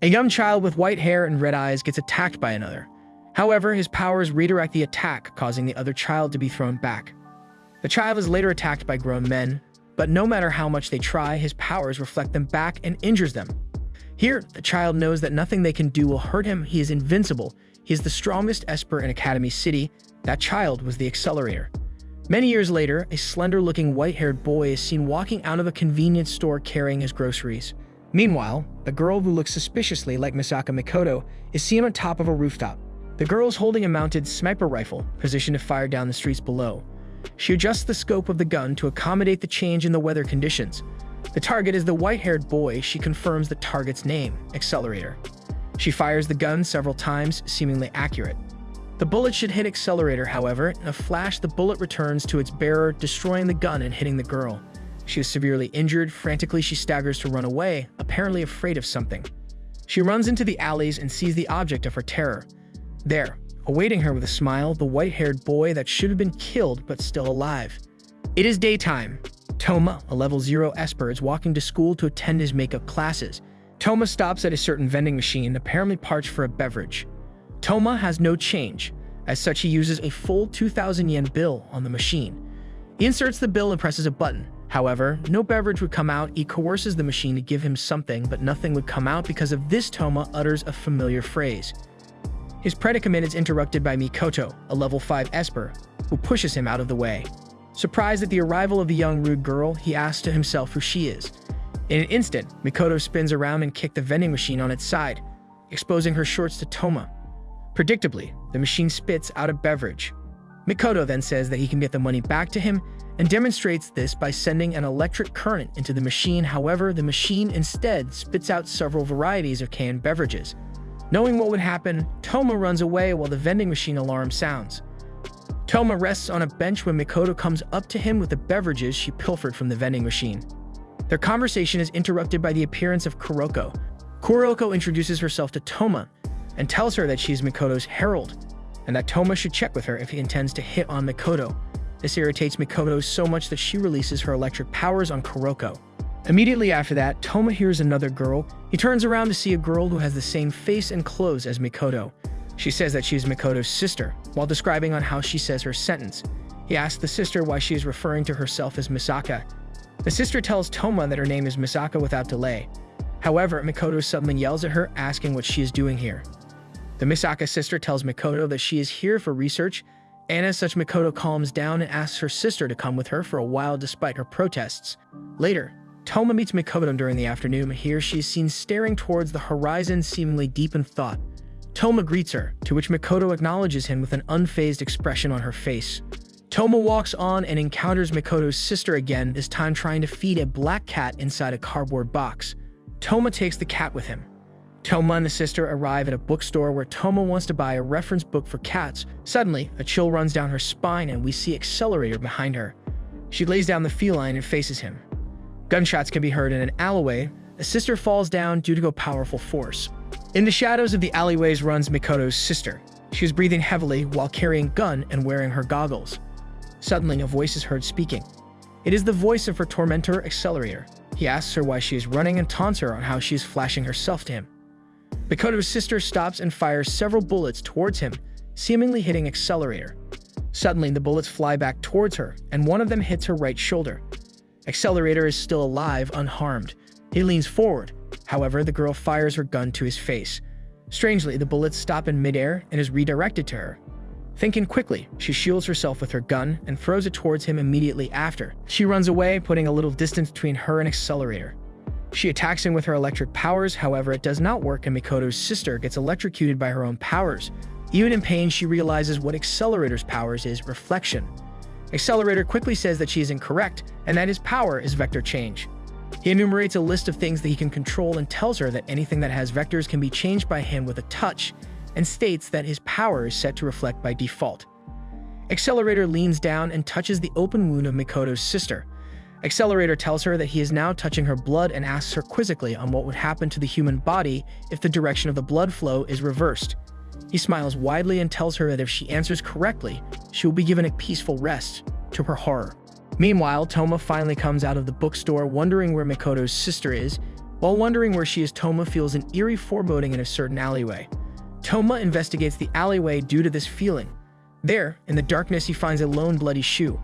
A young child with white hair and red eyes gets attacked by another. However, his powers redirect the attack, causing the other child to be thrown back. The child is later attacked by grown men, but no matter how much they try, his powers reflect them back and injures them. Here, the child knows that nothing they can do will hurt him. He is invincible. He is the strongest Esper in Academy City. That child was the Accelerator. Many years later, a slender-looking white-haired boy is seen walking out of a convenience store carrying his groceries. Meanwhile, the girl who looks suspiciously like Misaka Mikoto is seen on top of a rooftop. The girl is holding a mounted sniper rifle, positioned to fire down the streets below. She adjusts the scope of the gun to accommodate the change in the weather conditions. The target is the white-haired boy. She confirms the target's name, Accelerator. She fires the gun several times, seemingly accurate. The bullet should hit Accelerator, however. In a flash, the bullet returns to its bearer, destroying the gun and hitting the girl. She is severely injured. Frantically, she staggers to run away, apparently afraid of something. She runs into the alleys and sees the object of her terror. There, awaiting her with a smile, the white-haired boy that should have been killed but still alive. It is daytime. Toma, a level 0 Esper, is walking to school to attend his makeup classes. Toma stops at a certain vending machine, apparently parched for a beverage. Toma has no change. As such, he uses a full 2,000 yen bill on the machine. He inserts the bill and presses a button. However, no beverage would come out. He coerces the machine to give him something, but nothing would come out. Because of this, Toma utters a familiar phrase. His predicament is interrupted by Mikoto, a level 5 Esper, who pushes him out of the way. Surprised at the arrival of the young rude girl, he asks to himself who she is. In an instant, Mikoto spins around and kicks the vending machine on its side, exposing her shorts to Toma. Predictably, the machine spits out a beverage. Mikoto then says that he can get the money back to him and demonstrates this by sending an electric current into the machine. However, the machine instead spits out several varieties of canned beverages. Knowing what would happen, Toma runs away while the vending machine alarm sounds. Toma rests on a bench when Mikoto comes up to him with the beverages she pilfered from the vending machine. Their conversation is interrupted by the appearance of Kuroko. Kuroko introduces herself to Toma and tells her that she is Mikoto's herald, and that Toma should check with her if he intends to hit on Mikoto. This irritates Mikoto so much that she releases her electric powers on Kuroko. Immediately after that, Toma hears another girl. He turns around to see a girl who has the same face and clothes as Mikoto. She says that she is Mikoto's sister, while describing on how she says her sentence. He asks the sister why she is referring to herself as Misaka. The sister tells Toma that her name is Misaka without delay. However, Mikoto suddenly yells at her, asking what she is doing here. The Misaka sister tells Mikoto that she is here for research, and as such, Mikoto calms down and asks her sister to come with her for a while despite her protests. Later, Toma meets Mikoto during the afternoon. Here she is seen staring towards the horizon, seemingly deep in thought. Toma greets her, to which Mikoto acknowledges him with an unfazed expression on her face. Toma walks on and encounters Mikoto's sister again, this time trying to feed a black cat inside a cardboard box. Toma takes the cat with him. Toma and the sister arrive at a bookstore where Toma wants to buy a reference book for cats. Suddenly, a chill runs down her spine and we see Accelerator behind her. She lays down the feline and faces him. Gunshots can be heard in an alleyway. A sister falls down due to a powerful force. In the shadows of the alleyways runs Mikoto's sister. She is breathing heavily while carrying a gun and wearing her goggles. Suddenly, a voice is heard speaking. It is the voice of her tormentor, Accelerator. He asks her why she is running and taunts her on how she is flashing herself to him. Mikoto's sister stops and fires several bullets towards him, seemingly hitting Accelerator. Suddenly, the bullets fly back towards her, and one of them hits her right shoulder. Accelerator is still alive, unharmed. He leans forward. However, the girl fires her gun to his face. Strangely, the bullets stop in midair and is redirected to her. Thinking quickly, she shields herself with her gun and throws it towards him immediately after. She runs away, putting a little distance between her and Accelerator. She attacks him with her electric powers. However, it does not work, and Mikoto's sister gets electrocuted by her own powers. Even in pain, she realizes what Accelerator's powers is: reflection. Accelerator quickly says that she is incorrect and that his power is vector change. He enumerates a list of things that he can control and tells her that anything that has vectors can be changed by him with a touch, and states that his power is set to reflect by default. Accelerator leans down and touches the open wound of Mikoto's sister. Accelerator tells her that he is now touching her blood and asks her quizzically on what would happen to the human body if the direction of the blood flow is reversed. He smiles widely and tells her that if she answers correctly, she will be given a peaceful rest, to her horror. Meanwhile, Toma finally comes out of the bookstore wondering where Mikoto's sister is. While wondering where she is, Toma feels an eerie foreboding in a certain alleyway. Toma investigates the alleyway due to this feeling. There, in the darkness, he finds a lone bloody shoe.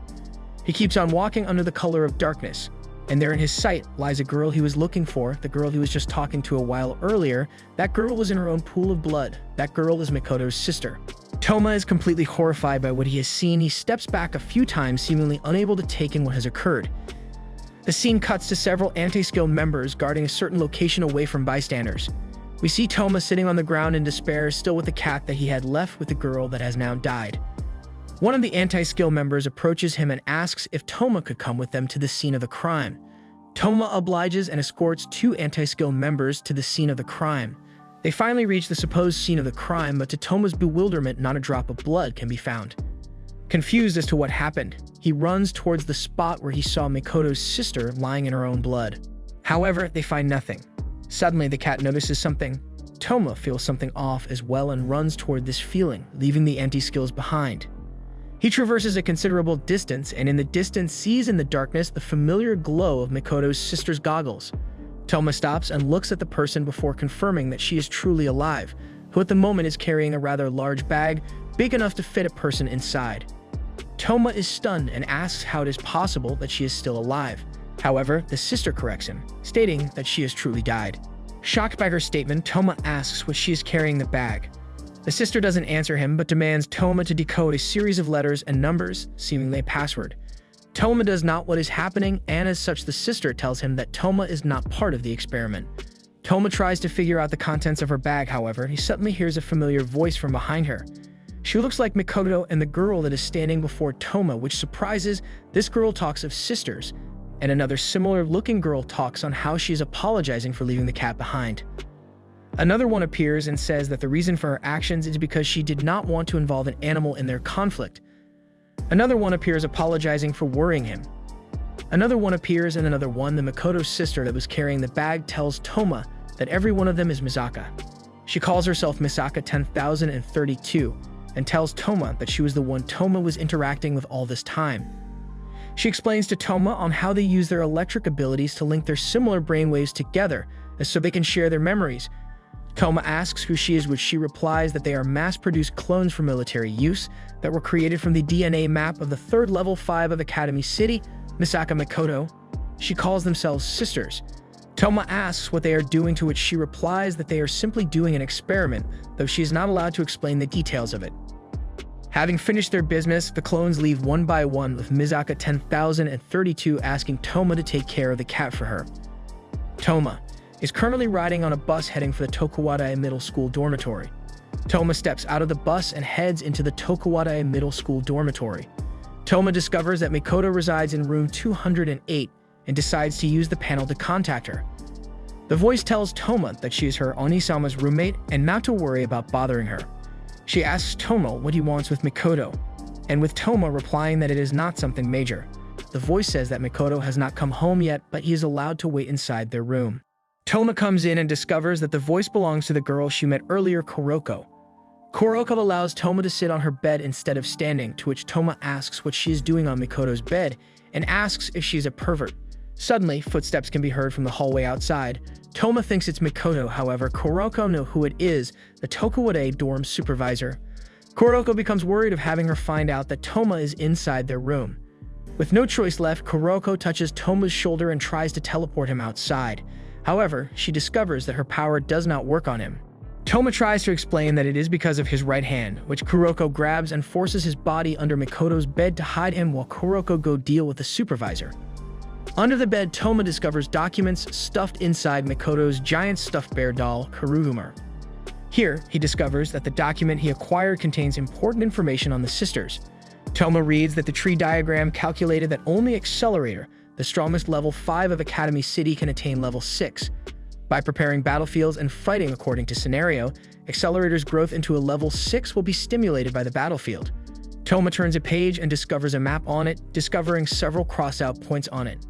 He keeps on walking under the color of darkness, and there in his sight lies a girl he was looking for, the girl he was just talking to a while earlier. That girl was in her own pool of blood. That girl is Mikoto's sister. Toma is completely horrified by what he has seen. He steps back a few times, seemingly unable to take in what has occurred. The scene cuts to several anti-skilled members guarding a certain location away from bystanders. We see Toma sitting on the ground in despair, still with the cat that he had left with the girl that has now died. One of the anti-skill members approaches him and asks if Toma could come with them to the scene of the crime. Toma obliges and escorts two anti-skill members to the scene of the crime. They finally reach the supposed scene of the crime, but to Toma's bewilderment, not a drop of blood can be found. Confused as to what happened, he runs towards the spot where he saw Mikoto's sister lying in her own blood. However, they find nothing. Suddenly, the cat notices something. Toma feels something off as well and runs toward this feeling, leaving the anti-skills behind. He traverses a considerable distance and in the distance sees in the darkness the familiar glow of Mikoto's sister's goggles. Toma stops and looks at the person before confirming that she is truly alive, who at the moment is carrying a rather large bag, big enough to fit a person inside. Toma is stunned and asks how it is possible that she is still alive. However, the sister corrects him, stating that she has truly died. Shocked by her statement, Toma asks what she is carrying in the bag. The sister doesn't answer him, but demands Toma to decode a series of letters and numbers, seemingly a password. Toma does not what is happening, and as such the sister tells him that Toma is not part of the experiment. Toma tries to figure out the contents of her bag, however, he suddenly hears a familiar voice from behind her. She looks like Mikoto and the girl that is standing before Toma, which surprises. This girl talks of sisters, and another similar-looking girl talks on how she is apologizing for leaving the cat behind. Another one appears and says that the reason for her actions is because she did not want to involve an animal in their conflict. Another one appears apologizing for worrying him. Another one appears and another one, the Mikoto's sister that was carrying the bag, tells Toma that every one of them is Misaka. She calls herself Misaka 10,032 and tells Toma that she was the one Toma was interacting with all this time. She explains to Toma on how they use their electric abilities to link their similar brainwaves together so they can share their memories. Toma asks who she is, which she replies that they are mass-produced clones for military use that were created from the DNA map of the 3rd level 5 of Academy City, Misaka Mikoto. She calls themselves sisters. Toma asks what they are doing, to which she replies that they are simply doing an experiment, though she is not allowed to explain the details of it. Having finished their business, the clones leave one by one, with Misaka 10,032 asking Toma to take care of the cat for her. Toma is currently riding on a bus heading for the Tokuwada Middle School dormitory. Toma steps out of the bus and heads into the Tokuwada Middle School dormitory. Toma discovers that Mikoto resides in room 208 and decides to use the panel to contact her. The voice tells Toma that she is her Onisama's roommate and not to worry about bothering her. She asks Toma what he wants with Mikoto, and with Toma replying that it is not something major. The voice says that Mikoto has not come home yet, but he is allowed to wait inside their room. Toma comes in and discovers that the voice belongs to the girl she met earlier, Kuroko. Kuroko allows Toma to sit on her bed instead of standing, to which Toma asks what she is doing on Mikoto's bed and asks if she is a pervert. Suddenly, footsteps can be heard from the hallway outside. Toma thinks it's Mikoto, however, Kuroko knows who it is, the Tokuwada dorm supervisor. Kuroko becomes worried of having her find out that Toma is inside their room. With no choice left, Kuroko touches Toma's shoulder and tries to teleport him outside. However, she discovers that her power does not work on him. Toma tries to explain that it is because of his right hand, which Kuroko grabs and forces his body under Mikoto's bed to hide him while Kuroko go deal with the supervisor. Under the bed, Toma discovers documents stuffed inside Mikoto's giant stuffed bear doll, Kurugumar. Here, he discovers that the document he acquired contains important information on the sisters. Toma reads that the tree diagram calculated that only Accelerator, the strongest level 5 of Academy City, can attain level 6. By preparing battlefields and fighting according to scenario, Accelerator's growth into a level 6 will be stimulated by the battlefield. Toma turns a page and discovers a map on it, discovering several crossed-out points on it.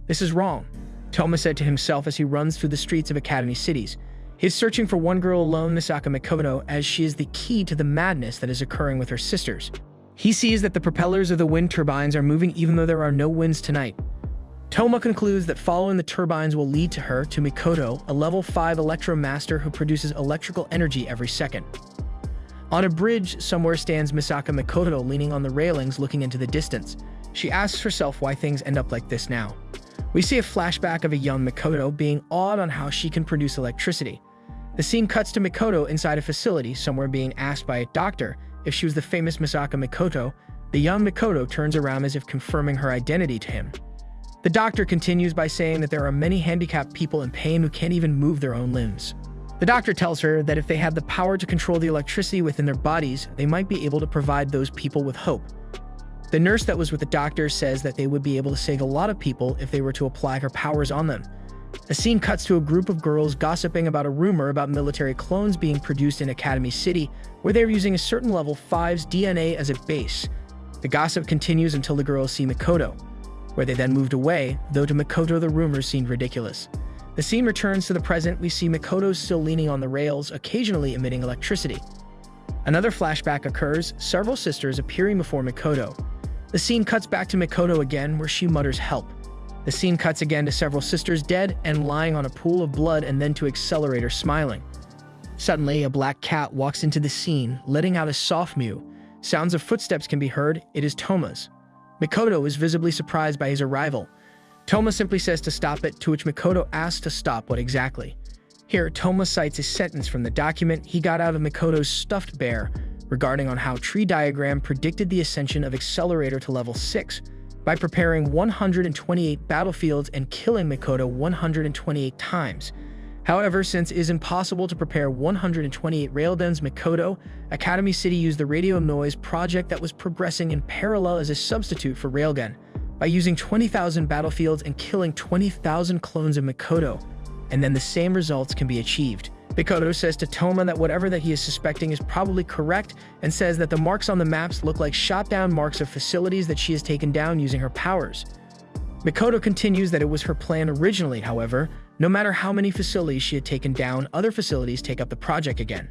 This is wrong, Toma said to himself as he runs through the streets of Academy Cities. He is searching for one girl alone, Misaka Mikoto, as she is the key to the madness that is occurring with her sisters. He sees that the propellers of the wind turbines are moving even though there are no winds tonight. Toma concludes that following the turbines will lead to her to Mikoto, a level 5 Electromaster who produces electrical energy every second. On a bridge somewhere stands Misaka Mikoto leaning on the railings looking into the distance. She asks herself why things end up like this now. We see a flashback of a young Mikoto being awed on how she can produce electricity. The scene cuts to Mikoto inside a facility somewhere being asked by a doctor if she was the famous Misaka Mikoto. The young Mikoto turns around as if confirming her identity to him. The doctor continues by saying that there are many handicapped people in pain who can't even move their own limbs. The doctor tells her that if they had the power to control the electricity within their bodies, they might be able to provide those people with hope. The nurse that was with the doctor says that they would be able to save a lot of people if they were to apply her powers on them. The scene cuts to a group of girls gossiping about a rumor about military clones being produced in Academy City, where they're using a certain level 5's DNA as a base. The gossip continues until the girls see Mikoto, where they then moved away, though to Mikoto the rumors seemed ridiculous. The scene returns to the present. We see Mikoto still leaning on the rails, occasionally emitting electricity. Another flashback occurs, several sisters appearing before Mikoto. The scene cuts back to Mikoto again, where she mutters help. The scene cuts again to several sisters dead and lying on a pool of blood, and then to Accelerator smiling. Suddenly, a black cat walks into the scene, letting out a soft mew. Sounds of footsteps can be heard. It is Toma's. Mikoto is visibly surprised by his arrival. Toma simply says to stop it, to which Mikoto asks to stop what exactly. Here, Toma cites a sentence from the document he got out of Mikoto's stuffed bear regarding on how Tree Diagram predicted the ascension of Accelerator to level 6 by preparing 128 battlefields and killing Mikoto 128 times. However, since it is impossible to prepare 128 railguns, Mikoto, Academy City used the Radio Noise project that was progressing in parallel as a substitute for railgun, by using 20,000 battlefields and killing 20,000 clones of Mikoto, and then the same results can be achieved. Mikoto says to Toma that whatever that he is suspecting is probably correct, and says that the marks on the maps look like shot-down marks of facilities that she has taken down using her powers. Mikoto continues that it was her plan originally. However, no matter how many facilities she had taken down, other facilities take up the project again.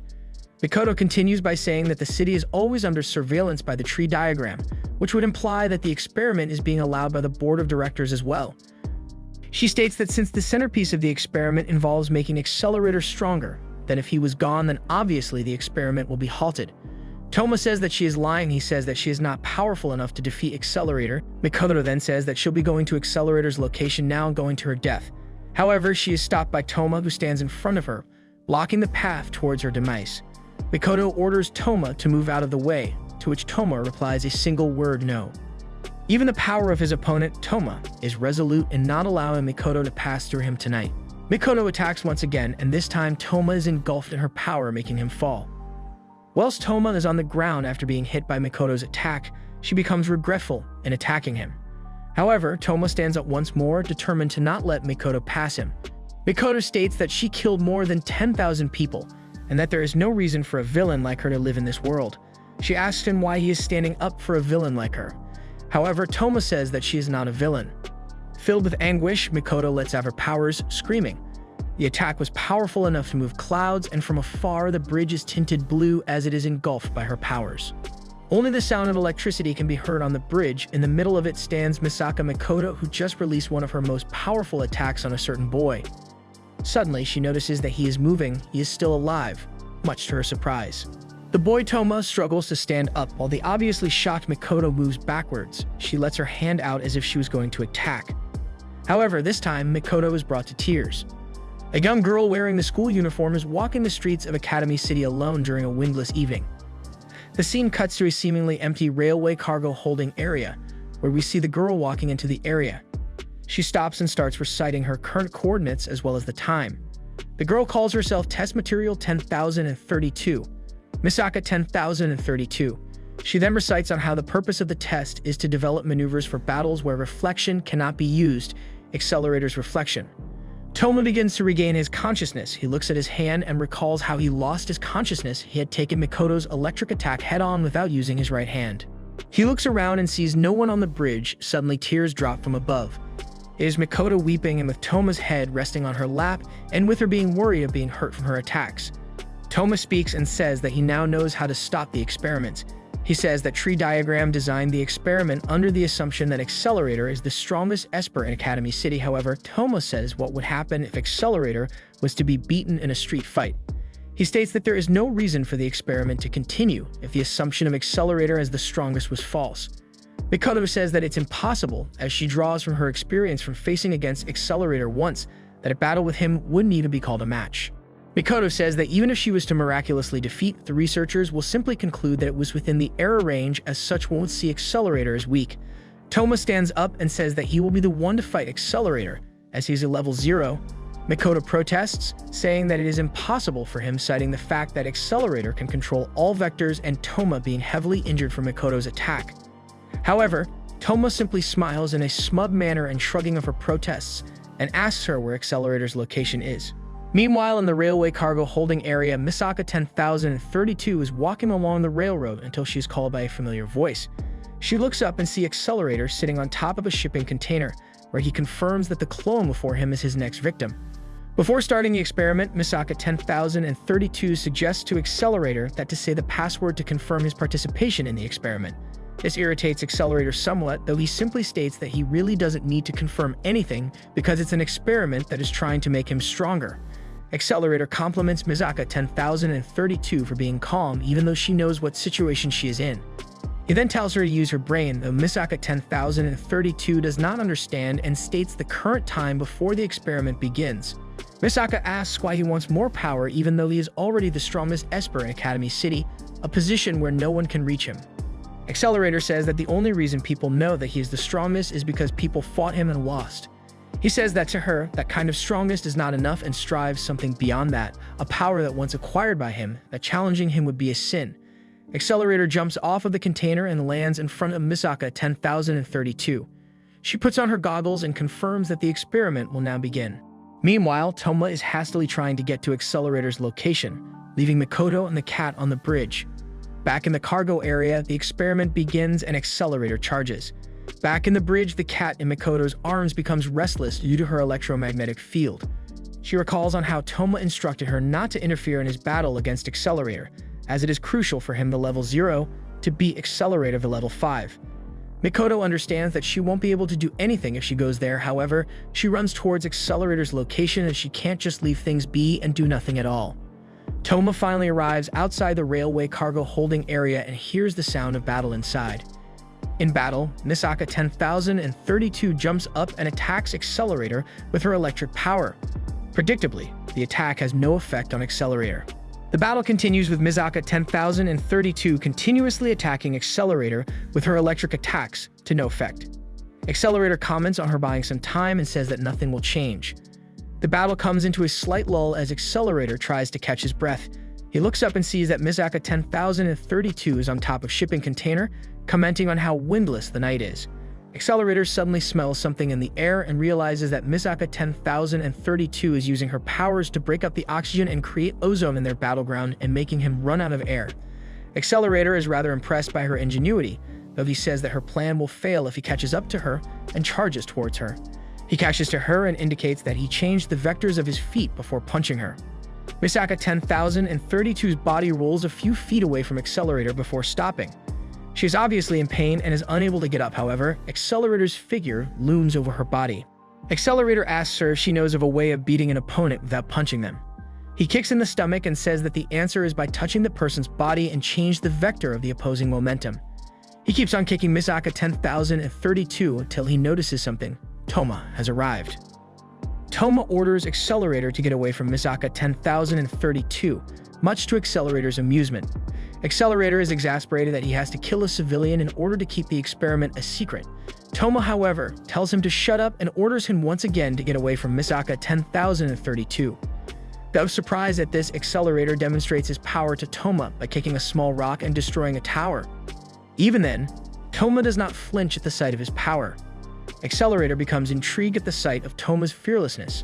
Mikoto continues by saying that the city is always under surveillance by the Tree Diagram, which would imply that the experiment is being allowed by the board of directors as well. She states that since the centerpiece of the experiment involves making Accelerator stronger, then if he was gone, then obviously the experiment will be halted. Toma says that she is lying. He says that she is not powerful enough to defeat Accelerator. Mikoto then says that she'll be going to Accelerator's location now and going to her death. However, she is stopped by Toma, who stands in front of her, blocking the path towards her demise. Mikoto orders Toma to move out of the way, to which Toma replies a single word, no. Even the power of his opponent, Toma, is resolute in not allowing Mikoto to pass through him tonight. Mikoto attacks once again, and this time Toma is engulfed in her power, making him fall. Whilst Toma is on the ground after being hit by Mikoto's attack, she becomes regretful in attacking him. However, Toma stands up once more, determined to not let Mikoto pass him. Mikoto states that she killed more than 10,000 people, and that there is no reason for a villain like her to live in this world. She asks him why he is standing up for a villain like her. However, Toma says that she is not a villain. Filled with anguish, Mikoto lets out her powers, screaming. The attack was powerful enough to move clouds, and from afar the bridge is tinted blue as it is engulfed by her powers. Only the sound of electricity can be heard on the bridge. In the middle of it stands Misaka Mikoto, who just released one of her most powerful attacks on a certain boy. Suddenly, she notices that he is moving. He is still alive, much to her surprise. The boy Toma struggles to stand up while the obviously shocked Mikoto moves backwards. She lets her hand out as if she was going to attack. However, this time, Mikoto is brought to tears. A young girl wearing the school uniform is walking the streets of Academy City alone during a windless evening. The scene cuts to a seemingly empty railway cargo holding area, where we see the girl walking into the area. She stops and starts reciting her current coordinates as well as the time. The girl calls herself Test Material 10,032, Misaka 10,032. She then recites on how the purpose of the test is to develop maneuvers for battles where reflection cannot be used, Accelerator's reflection. Toma begins to regain his consciousness. He looks at his hand and recalls how he lost his consciousness. He had taken Mikoto's electric attack head-on without using his right hand. He looks around and sees no one on the bridge. Suddenly, tears drop from above. It is Mikoto weeping, and with Toma's head resting on her lap, and with her being worried of being hurt from her attacks. Toma speaks and says that he now knows how to stop the experiments. He says that Tree Diagram designed the experiment under the assumption that Accelerator is the strongest Esper in Academy City. However, Toma says what would happen if Accelerator was to be beaten in a street fight. He states that there is no reason for the experiment to continue if the assumption of Accelerator as the strongest was false. Mikoto says that it's impossible, as she draws from her experience from facing against Accelerator once, that a battle with him wouldn't even be called a match. Mikoto says that even if she was to miraculously defeat, the researchers will simply conclude that it was within the error range, as such won't see Accelerator as weak. Toma stands up and says that he will be the one to fight Accelerator, as he's a level 0. Mikoto protests, saying that it is impossible for him, citing the fact that Accelerator can control all vectors and Toma being heavily injured from Mikoto's attack. However, Toma simply smiles in a smug manner and shrugging of her protests, and asks her where Accelerator's location is. Meanwhile, in the railway cargo holding area, Misaka 10032 is walking along the railroad until she is called by a familiar voice. She looks up and sees Accelerator sitting on top of a shipping container, where he confirms that the clone before him is his next victim. Before starting the experiment, Misaka 10032 suggests to Accelerator that to say the password to confirm his participation in the experiment. This irritates Accelerator somewhat, though he simply states that he really doesn't need to confirm anything because it's an experiment that is trying to make him stronger. Accelerator compliments Misaka 10032 for being calm even though she knows what situation she is in. He then tells her to use her brain, though Misaka 10032 does not understand and states the current time before the experiment begins. Misaka asks why he wants more power even though he is already the strongest Esper in Academy City, a position where no one can reach him. Accelerator says that the only reason people know that he is the strongest is because people fought him and lost. He says that to her, that kind of strongest is not enough and strives something beyond that, a power that once acquired by him, that challenging him would be a sin. Accelerator jumps off of the container and lands in front of Misaka 10032. She puts on her goggles and confirms that the experiment will now begin. Meanwhile, Toma is hastily trying to get to Accelerator's location, leaving Mikoto and the cat on the bridge. Back in the cargo area, the experiment begins and Accelerator charges. Back in the bridge, the cat in Mikoto's arms becomes restless due to her electromagnetic field. She recalls on how Toma instructed her not to interfere in his battle against Accelerator, as it is crucial for him, the level 0, to beat Accelerator the level 5. Mikoto understands that she won't be able to do anything if she goes there. However, she runs towards Accelerator's location as she can't just leave things be and do nothing at all. Toma finally arrives outside the railway cargo holding area and hears the sound of battle inside. In battle, Misaka 10032 jumps up and attacks Accelerator with her electric power. Predictably, the attack has no effect on Accelerator. The battle continues with Misaka 10032 continuously attacking Accelerator with her electric attacks to no effect. Accelerator comments on her buying some time and says that nothing will change. The battle comes into a slight lull as Accelerator tries to catch his breath. He looks up and sees that Misaka 10032 is on top of shipping container, commenting on how windless the night is. Accelerator suddenly smells something in the air and realizes that Misaka 10032 is using her powers to break up the oxygen and create ozone in their battleground and making him run out of air. Accelerator is rather impressed by her ingenuity, though he says that her plan will fail if he catches up to her and charges towards her. He catches to her and indicates that he changed the vectors of his feet before punching her. Misaka 10032's body rolls a few feet away from Accelerator before stopping. She is obviously in pain and is unable to get up. However, Accelerator's figure looms over her body. Accelerator asks her if she knows of a way of beating an opponent without punching them. He kicks in the stomach and says that the answer is by touching the person's body and change the vector of the opposing momentum. He keeps on kicking Misaka 10032 until he notices something. Toma has arrived. Toma orders Accelerator to get away from Misaka 10032, much to Accelerator's amusement. Accelerator is exasperated that he has to kill a civilian in order to keep the experiment a secret. Toma, however, tells him to shut up and orders him once again to get away from Misaka 10032. Though surprised at this, Accelerator demonstrates his power to Toma by kicking a small rock and destroying a tower. Even then, Toma does not flinch at the sight of his power. Accelerator becomes intrigued at the sight of Toma's fearlessness.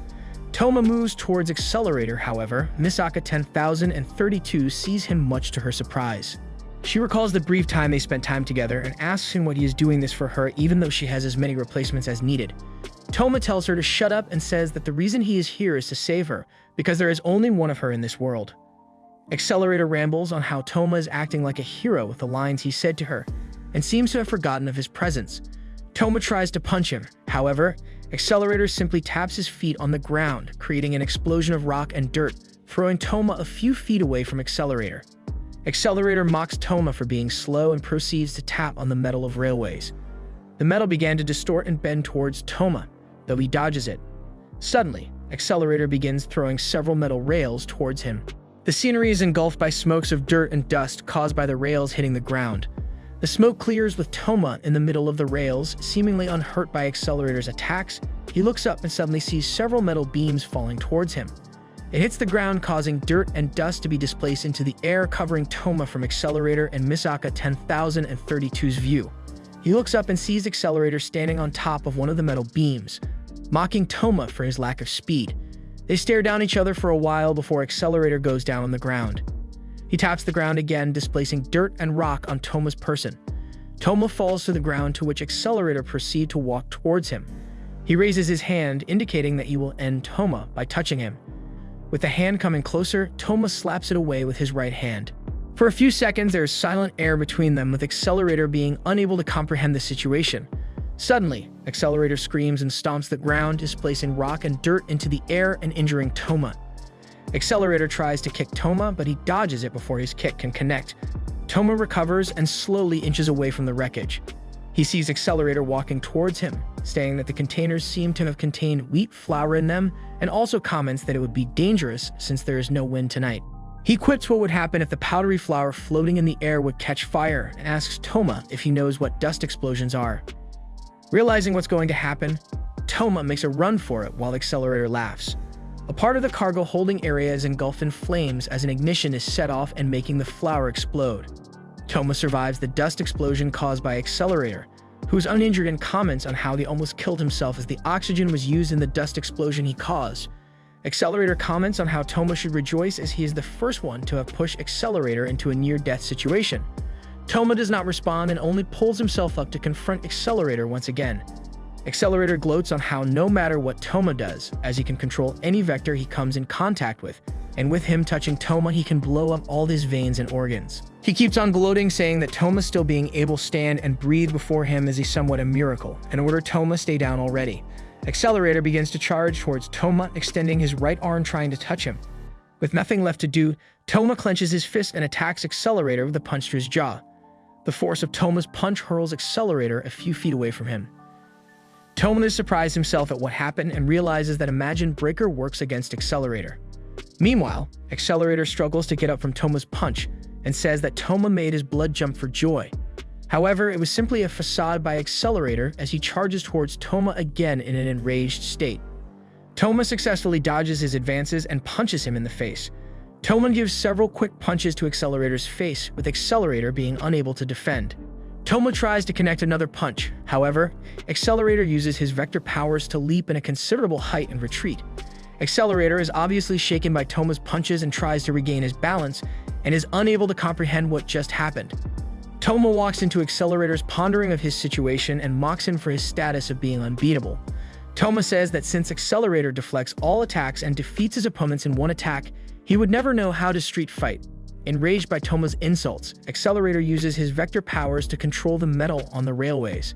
Toma moves towards Accelerator, however, Misaka 10032 sees him much to her surprise. She recalls the brief time they spent time together and asks him what he is doing this for her even though she has as many replacements as needed. Toma tells her to shut up and says that the reason he is here is to save her, because there is only one of her in this world. Accelerator rambles on how Toma is acting like a hero with the lines he said to her, and seems to have forgotten of his presence. Toma tries to punch him. However, Accelerator simply taps his feet on the ground, creating an explosion of rock and dirt, throwing Toma a few feet away from Accelerator. Accelerator mocks Toma for being slow and proceeds to tap on the metal of railways. The metal began to distort and bend towards Toma, though he dodges it. Suddenly, Accelerator begins throwing several metal rails towards him. The scenery is engulfed by smokes of dirt and dust caused by the rails hitting the ground. The smoke clears with Toma in the middle of the rails, seemingly unhurt by Accelerator's attacks. He looks up and suddenly sees several metal beams falling towards him. It hits the ground, causing dirt and dust to be displaced into the air, covering Toma from Accelerator and Misaka 10,032's view. He looks up and sees Accelerator standing on top of one of the metal beams, mocking Toma for his lack of speed. They stare down each other for a while before Accelerator goes down on the ground. He taps the ground again, displacing dirt and rock on Toma's person. Toma falls to the ground, to which Accelerator proceeds to walk towards him. He raises his hand, indicating that he will end Toma by touching him. With the hand coming closer, Toma slaps it away with his right hand. For a few seconds, there is silent air between them, with Accelerator being unable to comprehend the situation. Suddenly, Accelerator screams and stomps the ground, displacing rock and dirt into the air and injuring Toma. Accelerator tries to kick Toma, but he dodges it before his kick can connect. Toma recovers and slowly inches away from the wreckage. He sees Accelerator walking towards him, saying that the containers seem to have contained wheat flour in them, and also comments that it would be dangerous since there is no wind tonight. He quips what would happen if the powdery flour floating in the air would catch fire, and asks Toma if he knows what dust explosions are. Realizing what's going to happen, Toma makes a run for it while Accelerator laughs. A part of the cargo holding area is engulfed in flames as an ignition is set off and making the flour explode. Toma survives the dust explosion caused by Accelerator, who is uninjured, and comments on how he almost killed himself as the oxygen was used in the dust explosion he caused. Accelerator comments on how Toma should rejoice as he is the first one to have pushed Accelerator into a near-death situation. Toma does not respond and only pulls himself up to confront Accelerator once again. Accelerator gloats on how no matter what Toma does, as he can control any vector he comes in contact with, and with him touching Toma, he can blow up all his veins and organs. He keeps on gloating, saying that Toma still being able to stand and breathe before him is somewhat a miracle, and order Toma stay down already. Accelerator begins to charge towards Toma, extending his right arm trying to touch him. With nothing left to do, Toma clenches his fist and attacks Accelerator with a punch to his jaw. The force of Toma's punch hurls Accelerator a few feet away from him. Toma is surprised himself at what happened and realizes that Imagine Breaker works against Accelerator. Meanwhile, Accelerator struggles to get up from Toma's punch and says that Toma made his blood jump for joy. However, it was simply a facade by Accelerator as he charges towards Toma again in an enraged state. Toma successfully dodges his advances and punches him in the face. Toma gives several quick punches to Accelerator's face, with Accelerator being unable to defend. Toma tries to connect another punch. However, Accelerator uses his vector powers to leap in a considerable height and retreat. Accelerator is obviously shaken by Toma's punches and tries to regain his balance, and is unable to comprehend what just happened. Toma walks into Accelerator's pondering of his situation and mocks him for his status of being unbeatable. Toma says that since Accelerator deflects all attacks and defeats his opponents in one attack, he would never know how to street fight. Enraged by Toma's insults, Accelerator uses his vector powers to control the metal on the railways.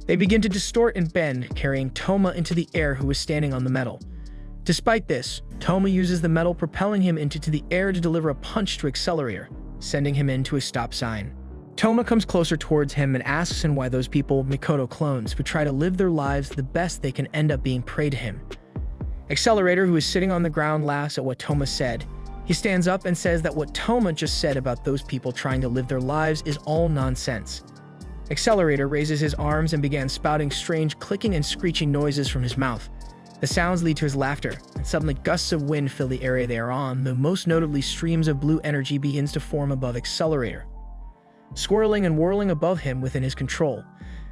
They begin to distort and bend, carrying Toma into the air, who is standing on the metal. Despite this, Toma uses the metal, propelling him into the air to deliver a punch to Accelerator, sending him into a stop sign. Toma comes closer towards him and asks him why those people, Mikoto clones, who try to live their lives the best they can, end up being prey to him. Accelerator, who is sitting on the ground, laughs at what Toma said. He stands up and says that what Toma just said about those people trying to live their lives is all nonsense. Accelerator raises his arms and begins spouting strange clicking and screeching noises from his mouth. The sounds lead to his laughter, and suddenly gusts of wind fill the area they are on, though most notably streams of blue energy begins to form above Accelerator, swirling and whirling above him within his control.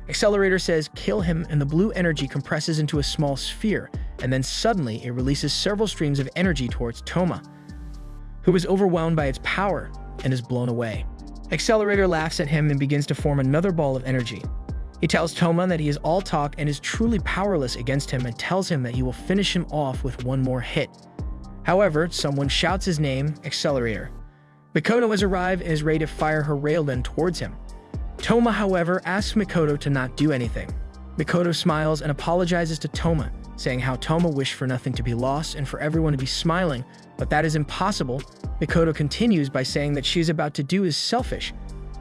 Accelerator says, "Kill him," and the blue energy compresses into a small sphere, and then suddenly it releases several streams of energy towards Toma, who is overwhelmed by its power and is blown away. Accelerator laughs at him and begins to form another ball of energy. He tells Toma that he is all talk and is truly powerless against him, and tells him that he will finish him off with one more hit. However, someone shouts his name, Accelerator. Mikoto has arrived and is ready to fire her railgun towards him. Toma, however, asks Mikoto to not do anything. Mikoto smiles and apologizes to Toma, saying how Toma wished for nothing to be lost and for everyone to be smiling, but that is impossible. Mikoto continues by saying that she is about to do is selfish.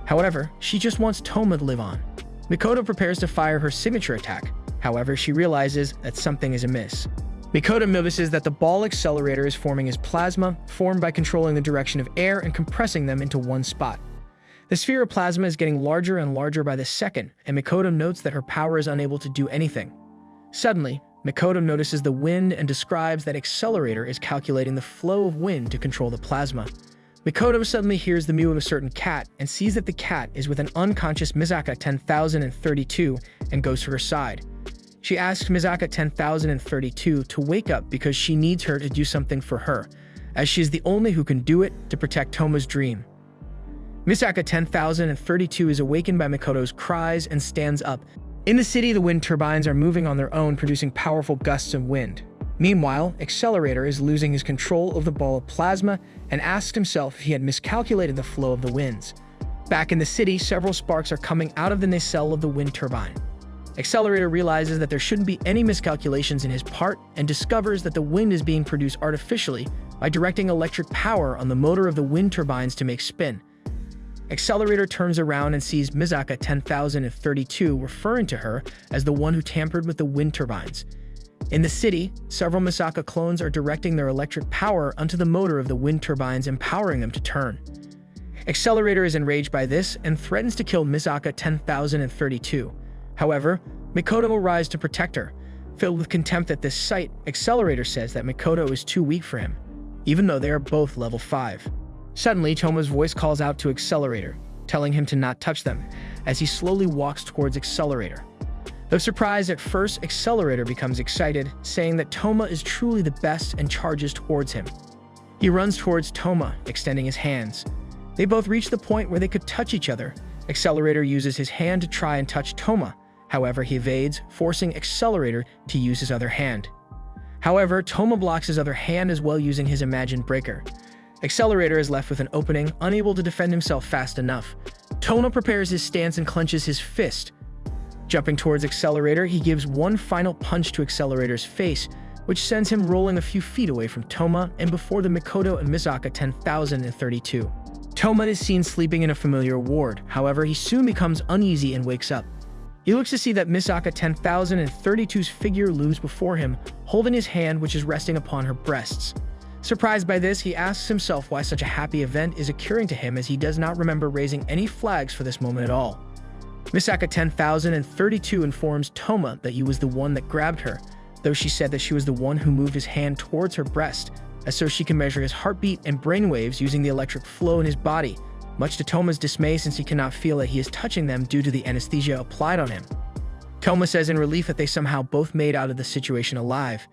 However, she just wants Toma to live on. Mikoto prepares to fire her signature attack. However, she realizes that something is amiss. Mikoto notices that the ball accelerator is forming as plasma, formed by controlling the direction of air and compressing them into one spot. The sphere of plasma is getting larger and larger by the second, and Mikoto notes that her power is unable to do anything. Suddenly, Mikoto notices the wind and describes that Accelerator is calculating the flow of wind to control the plasma. Mikoto suddenly hears the mew of a certain cat and sees that the cat is with an unconscious Misaka 10032 and goes to her side. She asks Misaka 10032 to wake up because she needs her to do something for her, as she is the only who can do it to protect Toma's dream. Misaka 10032 is awakened by Mikoto's cries and stands up. In the city, the wind turbines are moving on their own, producing powerful gusts of wind. Meanwhile, Accelerator is losing his control of the ball of plasma and asks himself if he had miscalculated the flow of the winds. Back in the city, several sparks are coming out of the nacelle of the wind turbine. Accelerator realizes that there shouldn't be any miscalculations in his part and discovers that the wind is being produced artificially by directing electric power on the motor of the wind turbines to make spin. Accelerator turns around and sees Misaka 10032 referring to her as the one who tampered with the wind turbines. In the city, several Misaka clones are directing their electric power onto the motor of the wind turbines, empowering them to turn. Accelerator is enraged by this and threatens to kill Misaka 10032. However, Mikoto will rise to protect her. Filled with contempt at this sight, Accelerator says that Mikoto is too weak for him, even though they are both level 5. Suddenly, Toma's voice calls out to Accelerator, telling him to not touch them, as he slowly walks towards Accelerator. Though surprised at first, Accelerator becomes excited, saying that Toma is truly the best and charges towards him. He runs towards Toma, extending his hands. They both reach the point where they could touch each other. Accelerator uses his hand to try and touch Toma. However, he evades, forcing Accelerator to use his other hand. However, Toma blocks his other hand as well using his imagined breaker. Accelerator is left with an opening, unable to defend himself fast enough. Toma prepares his stance and clenches his fist. Jumping towards Accelerator, he gives one final punch to Accelerator's face, which sends him rolling a few feet away from Toma and before the Mikoto and Misaka 10032. Toma is seen sleeping in a familiar ward. However, he soon becomes uneasy and wakes up. He looks to see that Misaka 10032's figure looms before him, holding his hand which is resting upon her breasts. Surprised by this, he asks himself why such a happy event is occurring to him, as he does not remember raising any flags for this moment at all. Misaka 10032 informs Toma that he was the one that grabbed her, though she said that she was the one who moved his hand towards her breast, as so she can measure his heartbeat and brainwaves using the electric flow in his body, much to Toma's dismay since he cannot feel that he is touching them due to the anesthesia applied on him. Toma says in relief that they somehow both made out of the situation alive.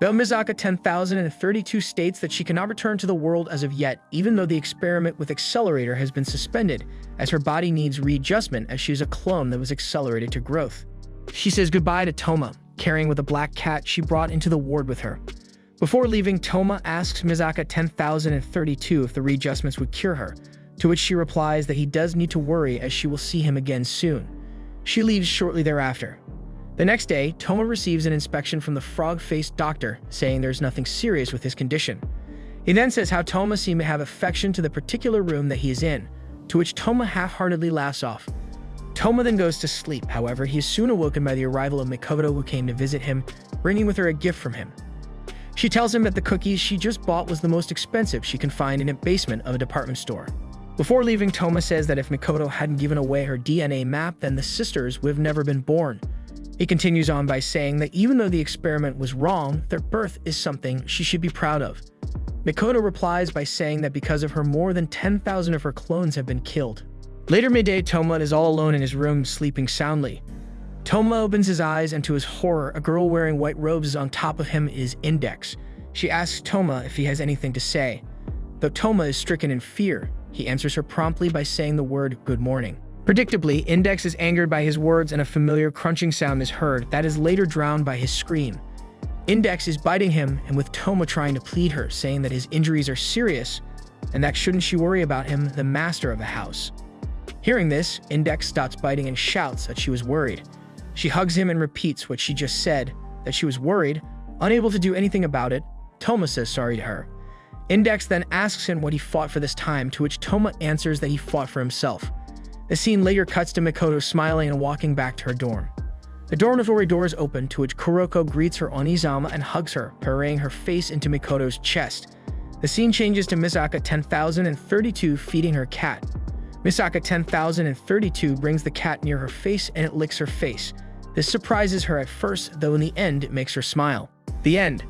Though Misaka 10032 states that she cannot return to the world as of yet, even though the experiment with Accelerator has been suspended, as her body needs readjustment as she is a clone that was accelerated to growth. She says goodbye to Toma, carrying with a black cat she brought into the ward with her. Before leaving, Toma asks Misaka 10032 if the readjustments would cure her, to which she replies that he does need to worry as she will see him again soon. She leaves shortly thereafter. The next day, Toma receives an inspection from the frog-faced doctor, saying there's nothing serious with his condition. He then says how Toma seems to have affection to the particular room that he is in, to which Toma half-heartedly laughs off. Toma then goes to sleep. However, he is soon awoken by the arrival of Mikoto, who came to visit him, bringing with her a gift from him. She tells him that the cookies she just bought was the most expensive she can find in a basement of a department store. Before leaving, Toma says that if Mikoto hadn't given away her DNA map, then the sisters would have never been born. He continues on by saying that even though the experiment was wrong, their birth is something she should be proud of. Mikoto replies by saying that because of her, more than 10,000 of her clones have been killed. Later midday, Toma is all alone in his room, sleeping soundly. Toma opens his eyes, and to his horror, a girl wearing white robes is on top of him is Index. She asks Toma if he has anything to say. Though Toma is stricken in fear, he answers her promptly by saying the word good morning. Predictably, Index is angered by his words and a familiar crunching sound is heard that is later drowned by his scream. Index is biting him, and with Toma trying to plead her, saying that his injuries are serious, and that shouldn't she worry about him, the master of the house. Hearing this, Index stops biting and shouts that she was worried. She hugs him and repeats what she just said, that she was worried. Unable to do anything about it, Toma says sorry to her. Index then asks him what he fought for this time, to which Toma answers that he fought for himself. The scene later cuts to Mikoto smiling and walking back to her dorm. The dormitory doors open, to which Kuroko greets her Onizama and hugs her, burying her face into Mikoto's chest. The scene changes to Misaka 10,032 feeding her cat. Misaka 10,032 brings the cat near her face and it licks her face. This surprises her at first, though in the end it makes her smile. The end.